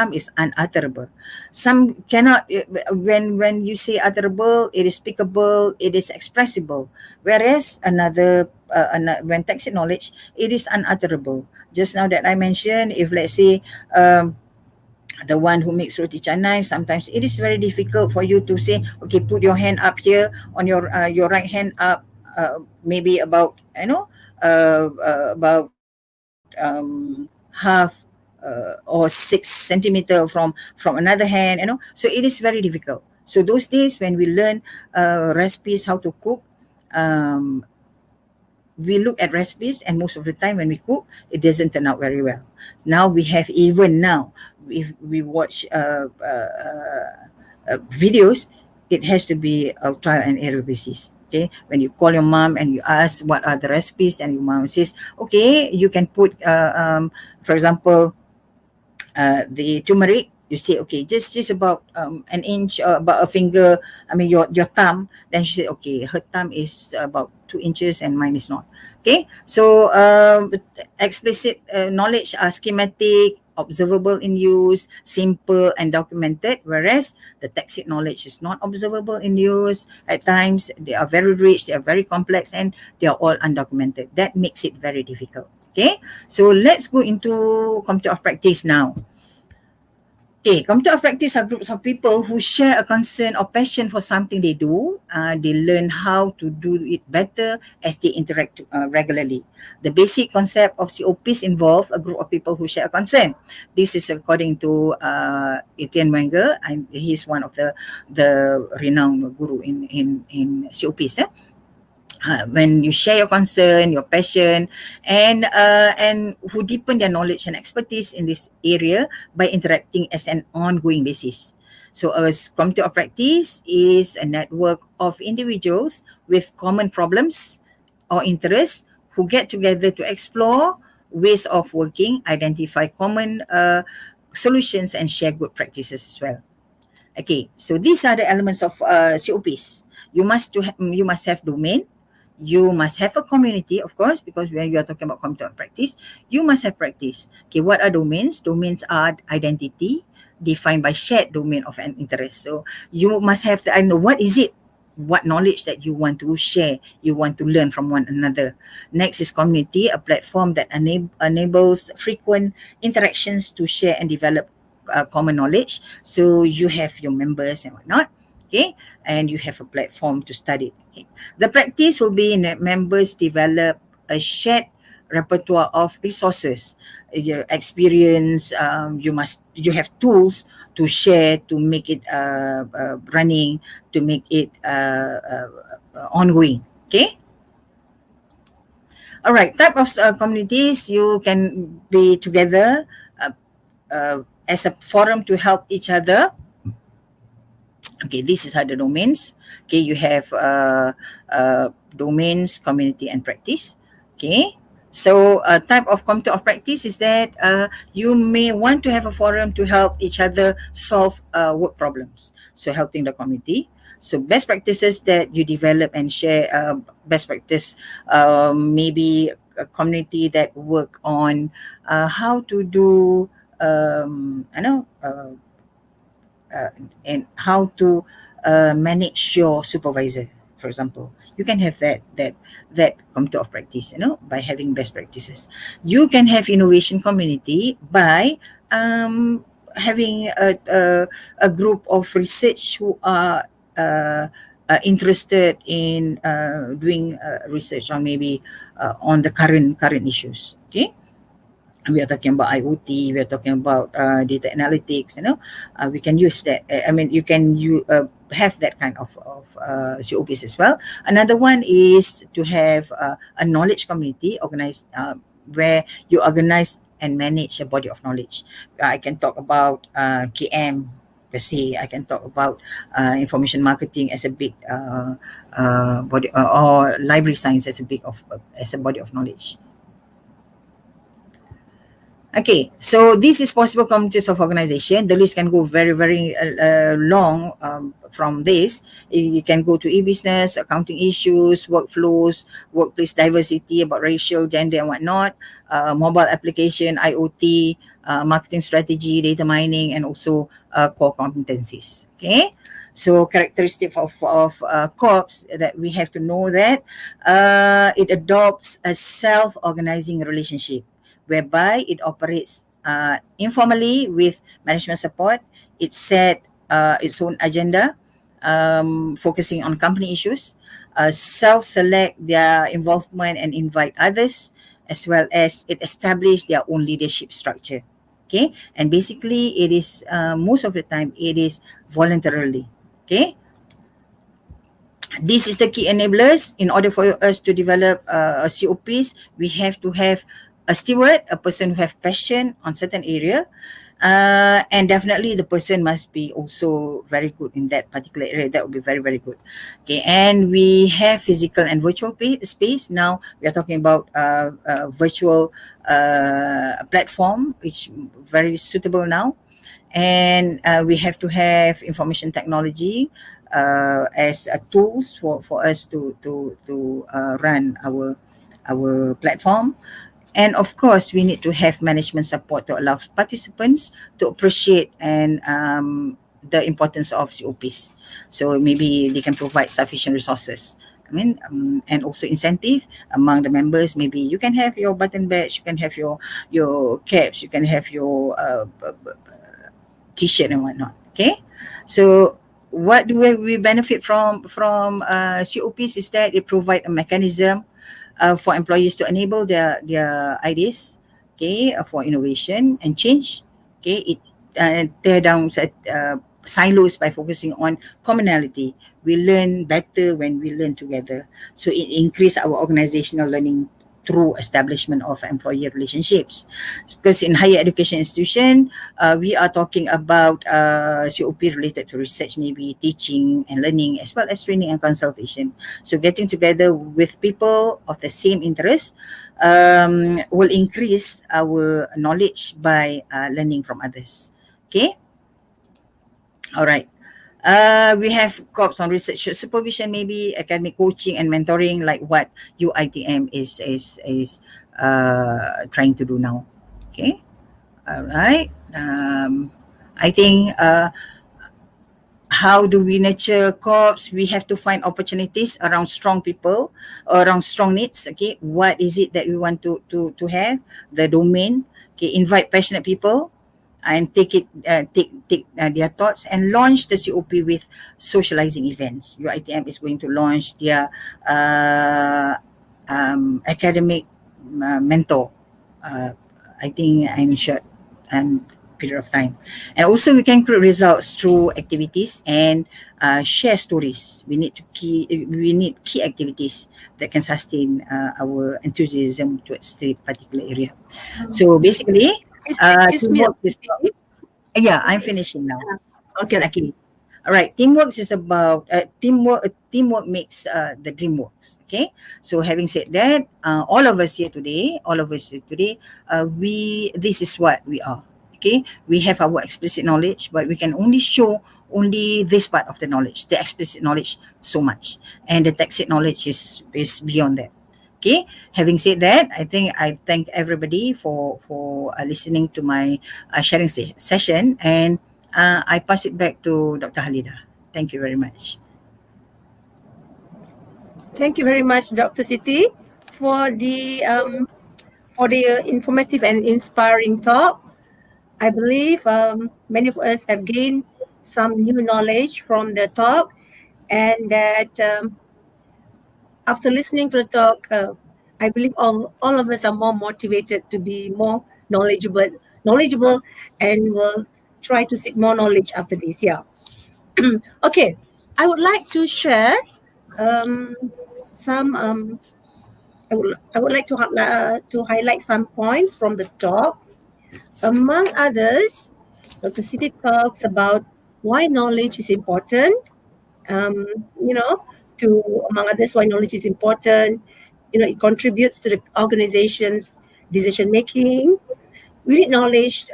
is unutterable. Some cannot. When you say utterable, it is speakable, it is expressible. Whereas when text knowledge, it is unutterable. Just now that I mentioned, if let's say the one who makes roti canai, sometimes it is very difficult for you to say, okay, put your hand up here on your right hand up, maybe about about half or 6 centimeter from another hand, so it is very difficult. So those days when we learn recipes how to cook, um, we look at recipes, and most of the time when we cook, it doesn't turn out very well. Now we have, even now, if we watch videos, it has to be a trial and error basis. Okay, when you call your mom and you ask what are the recipes, and your mom says, okay, you can put for example, the turmeric, you say, okay, just about an inch, about a finger, I mean your thumb. Then she said, okay, her thumb is about 2 inches and mine is not. Okay, so explicit knowledge are schematic, observable in use, simple and documented, whereas the tacit knowledge is not observable in use. At times they are very rich, they are very complex, and they are all undocumented. That makes it very difficult. Okay, so let's go into computer of practice now. Okay, computer of practice are groups of people who share a concern or passion for something they do. They learn how to do it better as they interact regularly. The basic concept of COPs involve a group of people who share a concern. This is according to Etienne Wenger, and he's one of the renowned guru in COPs. When you share your concern, your passion, and who deepen their knowledge and expertise in this area by interacting as an ongoing basis. So a committee of practice is a network of individuals with common problems or interests who get together to explore ways of working, identify common solutions, and share good practices as well. Okay, so these are the elements of COPs. You must have domain. You must have a community, of course, because when you are talking about community of practice, you must have practice. Okay, what are domains? Domains are identity defined by shared domain of an interest. So you must have I know what is it. what knowledge that you want to share, you want to learn from one another. Next is community, a platform that enables frequent interactions to share and develop common knowledge. So you have your members and whatnot, okay, and you have a platform to study. Okay. The practice will be in that members develop a shared repertoire of resources, your experience. You have tools to share to make it running, to make it ongoing. Okay. All right. Type of communities you can be together as a forum to help each other. Okay, this is other domains. Okay, you have domains, community, and practice. Okay, so a type of community of practice is that you may want to have a forum to help each other solve work problems. So helping the community. So best practices that you develop and share. Best practice, maybe a community that work on how to do. I know. And how to manage your supervisor, for example. You can have that community of practice, by having best practices. You can have innovation community by having a group of research who are interested in doing research on maybe on the current issues. Okay, we are talking about IoT, we are talking about data analytics, we can use that. You can have that kind of COPs as well. Another one is to have a knowledge community organized, where you organize and manage a body of knowledge. I can talk about KM per se. I can talk about information marketing as a big body, or library science as a body of knowledge. Okay, so this is possible communities of organization. The list can go very, very long from this. You can go to e-business, accounting issues, workflows, workplace diversity, about racial, gender and whatnot, mobile application, IoT, marketing strategy, data mining, and also core competencies. Okay, so characteristic of corps that we have to know that it adopts a self-organizing relationship, whereby it operates informally with management support. It set its own agenda, focusing on company issues, self-select their involvement and invite others, as well as it establish their own leadership structure. Okay, and basically it is most of the time it is voluntarily. Okay, this is the key enablers. In order for us to develop a COPs, we have to have a steward, a person who have passion on certain area, and definitely the person must be also very good in that particular area. That would be very, very good. Okay, and we have physical and virtual space. Now we are talking about virtual platform, which very suitable now. And we have to have information technology as a tools for us to run our platform. And of course, we need to have management support to allow participants to appreciate and the importance of COPs. So maybe they can provide sufficient resources. And also incentive among the members. Maybe you can have your button badge, you can have your caps, you can have your T-shirt and whatnot. Okay, so what do we benefit from COPs is that it provide a mechanism for employees to enable their ideas, okay, for innovation and change. Okay, it tear down silos by focusing on commonality. We learn better when we learn together. So it increase our organizational learning through establishment of employee relationships. Because in higher education institution, we are talking about COP related to research, maybe teaching and learning, as well as training and consultation. So getting together with people of the same interest will increase our knowledge by learning from others. Okay. All right. We have corps on research supervision, maybe academic coaching and mentoring, like what UITM is trying to do now. Okay. All right. I think how do we nurture corps? We have to find opportunities around strong people, around strong needs. Okay, what is it that we want to have? The domain. Okay, invite passionate people and take their thoughts and launch the COP with socializing events. UITM is going to launch their academic mentor. Uh, I think in short and period of time, and also we can create results through activities and share stories. We need key activities that can sustain our enthusiasm towards the particular area. So basically, Excuse me, teamwork Dr. is Siti. yeah, I'm Excuse finishing now. Okay, right. Okay. All right. Teamwork is about teamwork. Teamwork makes the dream works. Okay. So having said that, all of us here today, we this is what we are. Okay. We have our explicit knowledge, but we can only show only this part of the knowledge. The explicit knowledge so much, and the tacit knowledge is beyond that. Okay. Having said that, I think I thank everybody for listening to my sharing session, and I pass it back to Dr. Halida. Thank you very much. Thank you very much, Dr. Siti, for the informative and inspiring talk. I believe many of us have gained some new knowledge from the talk, and that after listening to the talk, I believe all of us are more motivated to be more knowledgeable, and will try to seek more knowledge after this. Yeah. Okay. I would like to share um, some. I would like to highlight some points from the talk. Among others, Dr. Siti talks about why knowledge is important. Um, you know, to among others, why knowledge is important. It contributes to the organization's decision making. We need knowledge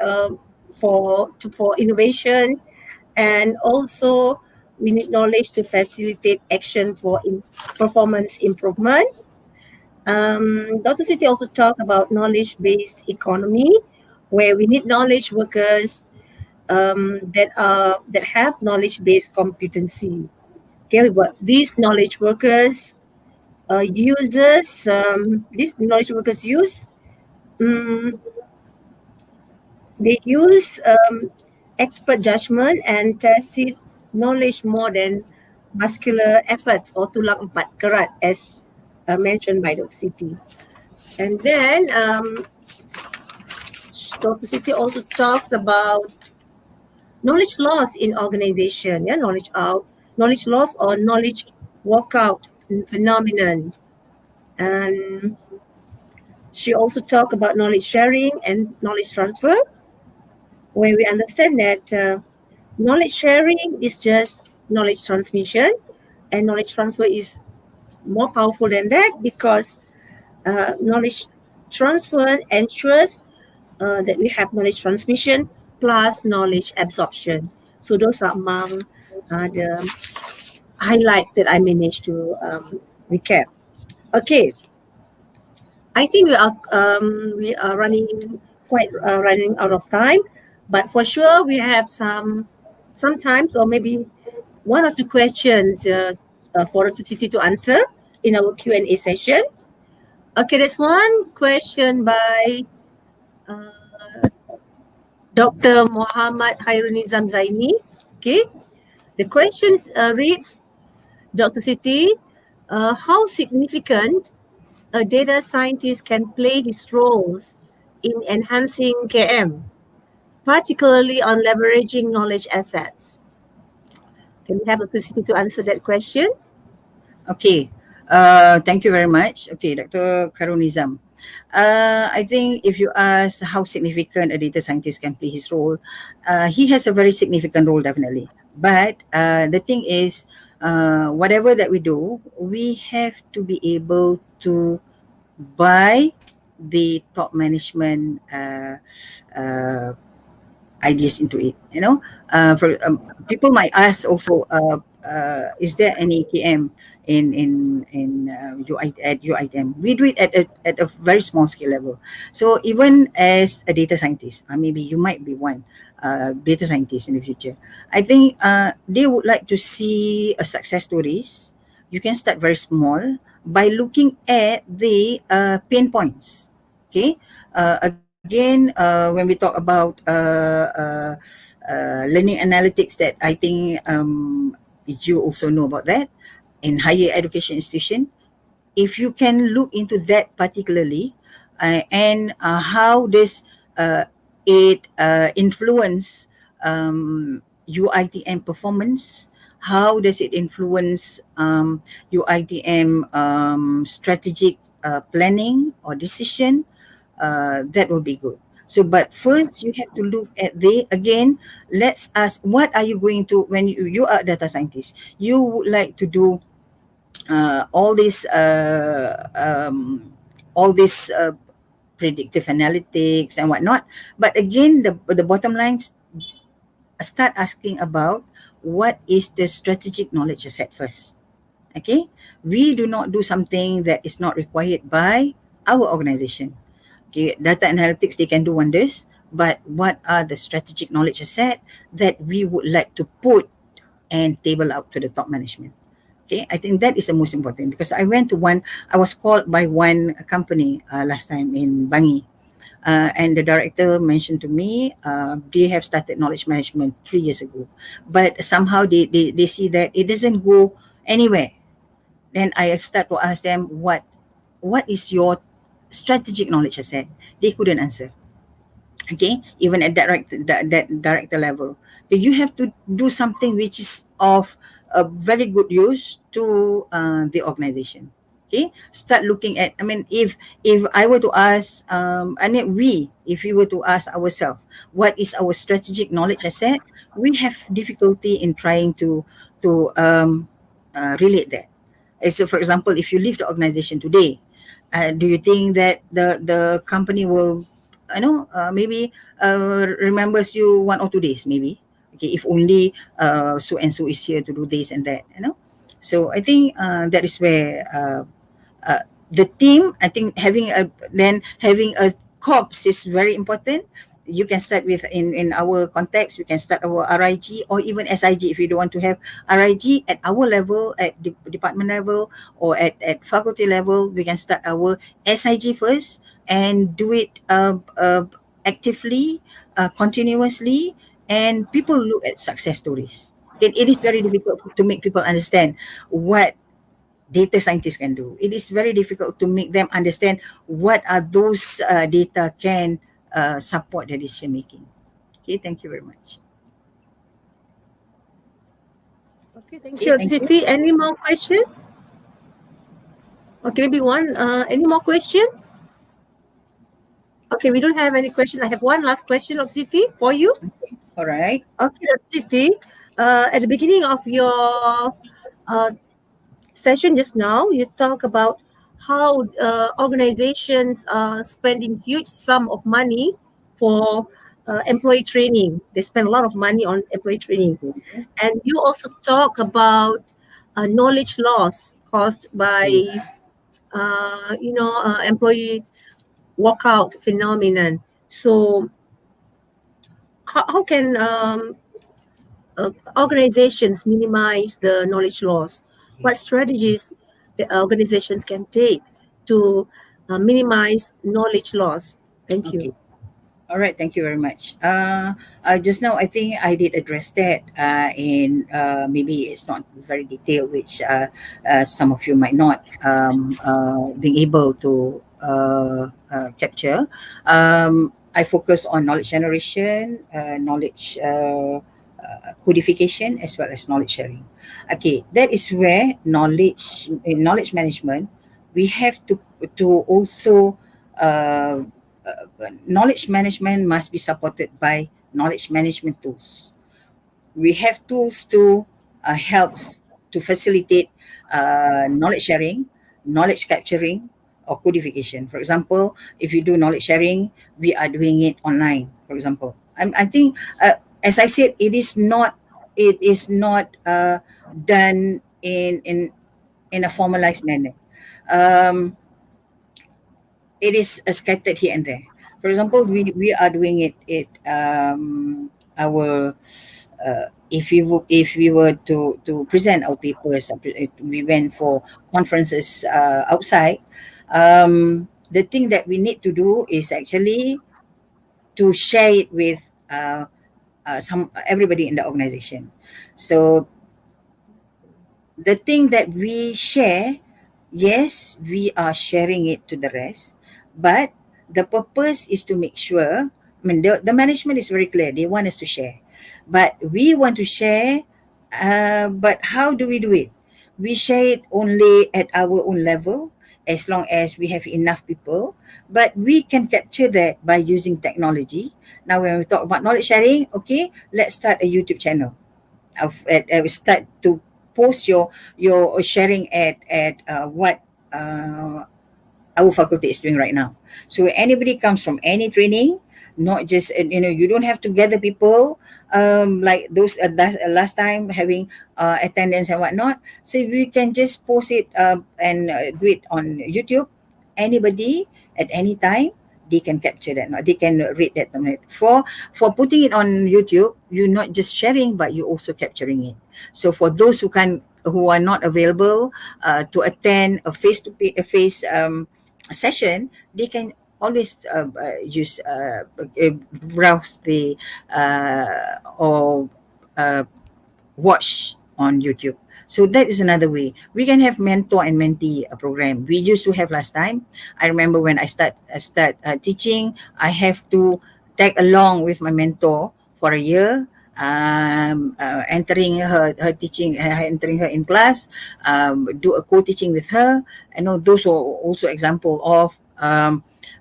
for innovation, and also we need knowledge to facilitate action for performance improvement. Dr. Siti also talked about knowledge-based economy, where we need knowledge workers that have knowledge-based competency. Okay, but these knowledge workers these knowledge workers um, use expert judgment and tacit knowledge more than muscular efforts or tulang empat kerat, as mentioned by Dr. Siti. And then Dr. Siti also talks about knowledge loss in organization, knowledge loss or knowledge walkout phenomenon. And she also talked about knowledge sharing and knowledge transfer, where we understand that knowledge sharing is just knowledge transmission, and knowledge transfer is more powerful than that, because knowledge transfer ensures that we have knowledge transmission plus knowledge absorption. So those are among the highlights that I managed to recap. Okay, I think we are running out of time, but for sure we have sometimes, or maybe one or two questions for the Titi to answer in our Q&A session. Okay, there's one question by Dr. Muhammad Hairunizam Zaini. Okay, the question reads, Dr. Siti, how significant a data scientist can play his roles in enhancing KM, particularly on leveraging knowledge assets? Can we have Dr. Siti to answer that question? Okay. Thank you very much. Okay, Dr. Karunizam. I think if you ask how significant a data scientist can play his role, he has a very significant role, definitely. But the thing is, whatever that we do, we have to be able to buy the top management uh, ideas into it. For people might ask also, is there any KM in UI at UITM? We do it at a very small scale level. So even as a data scientist, maybe you might be one. data scientists in the future. I think they would like to see a success stories. You can start very small by looking at the pain points. Okay. Again, when we talk about learning analytics, that I think you also know about that in higher education institution. If you can look into that particularly, and how this it influence UITM performance, how does it influence UITM strategic planning or decision, that will be good. So, but first you have to look at the, again, let's ask, what are you going to, when you are a data scientist, you would like to do all these predictive analytics and whatnot. But again, the bottom lines, start asking about what is the strategic knowledge asset first. Okay, we do not do something that is not required by our organization. Okay, data analytics, they can do wonders, but what are the strategic knowledge asset that we would like to put and table out to the top management? Okay, I think that is the most important, because I was called by one company last time in Bangi, and the director mentioned to me they have started knowledge management 3 years ago, but somehow they see that it doesn't go anywhere. Then I start to ask them, what is your strategic knowledge asset? They couldn't answer. Okay, even at that director level, so you have to do something which is of a very good use to the organization. Okay, start looking at, I mean, if I were to ask, and then if we were to ask ourselves, what is our strategic knowledge asset, we have difficulty in trying to relate that. So for example, if you leave the organization today, do you think that the company will, maybe remembers you 1 or 2 days, maybe? Okay, if only so and so is here to do this and that. So I think that is where the team, I think having a corps is very important. You can start with, in our context, we can start our RIG or even SIG. If you don't want to have RIG at our level, at the department level, or at faculty level, we can start our SIG first and do it actively, continuously, and people look at success stories. It is very difficult to make people understand what data scientists can do. It is very difficult to make them understand what are those data can support the decision making. Okay, thank you very much. Okay, thank Okay, you, thank you. Siti. Any more question? Okay, maybe one. Any more question? Okay, we don't have any question. I have one last question, Siti, for you. All right. Okay, Siti, at the beginning of your uh, session just now, you talk about how organizations are spending huge sum of money for employee training. They spend a lot of money on employee training. And you also talk about knowledge loss caused by, Okay. employee walkout phenomenon. So how can organizations minimize the knowledge loss? What strategies the organizations can take to minimize knowledge loss? Thank Okay. you. All right, thank you very much. Just now, I think I did address that in maybe it's not very detailed, which some of you might not be able to capture. I focus on knowledge generation, knowledge codification, as well as knowledge sharing. Okay, that is where in knowledge management, we have to also uh, knowledge management must be supported by knowledge management tools. We have tools to helps to facilitate knowledge sharing, knowledge capturing, or codification. For example, if you do knowledge sharing, we are doing it online. For example, I think, as I said, it is not done in a formalized manner. Um, it is scattered here and there. For example, we are doing it our if we were to present our papers, we went for conferences outside. The thing that we need to do is actually to share it with some everybody in the organization. So the thing that we share, yes, we are sharing it to the rest, but the purpose is to make sure, I mean, the management is very clear, they want us to share, but we want to share, but how do we do it? We share it only at our own level, as long as we have enough people, but we can capture that by using technology. Now when we talk about knowledge sharing, okay, let's start a YouTube channel, start to post your sharing at what uh, our faculty is doing right now. So anybody comes from any training, not just you don't have to gather people like those last time having attendance and whatnot. So we can just post it and do it on YouTube. Anybody at any time, they can capture that. They can read that. For putting it on YouTube, you're not just sharing, but you're also capturing it. So for those who are not available to attend a face session, they can always use browse the or uh, watch on YouTube. So that is another way. We can have mentor and mentee program. We used to have last time. I remember when I start teaching, I have to tag along with my mentor for a year. Entering her teaching, entering her in class, do a co-teaching with her. I know those are also example of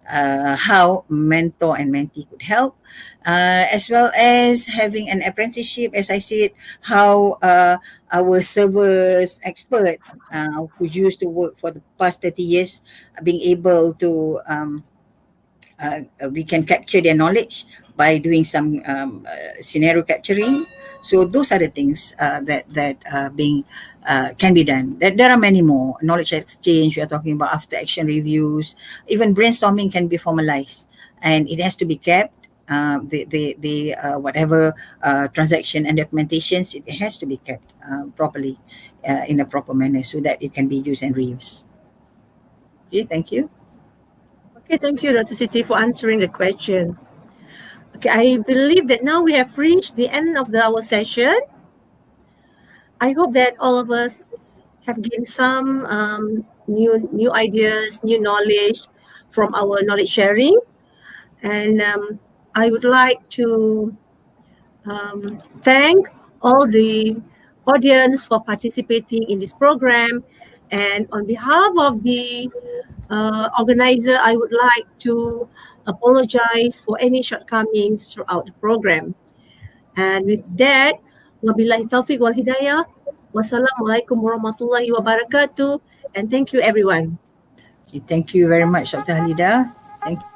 how mentor and mentee could help, as well as having an apprenticeship, as I said, how our servers expert who used to work for the past 30 years being able to we can capture their knowledge by doing some scenario capturing. So those are the things that being can be done. There are many more. Knowledge exchange, we are talking about after action reviews, even brainstorming can be formalized, and it has to be kept. The whatever transaction and documentations, it has to be kept properly in a proper manner so that it can be used and reused. Okay, thank you. Okay, thank you, Dr. Siti, for answering the question. Okay, I believe that now we have reached the end of our session. I hope that all of us have gained some new ideas, new knowledge from our knowledge sharing. And I would like to thank all the audience for participating in this program. And on behalf of the organizer, I would like to apologize for any shortcomings throughout the program. And with that, wabillahi taufiq wal hidayah. Wassalamualaikum warahmatullahi wabarakatuh. And thank you, everyone. Okay, thank you very much, Dr. Halida. Thank you.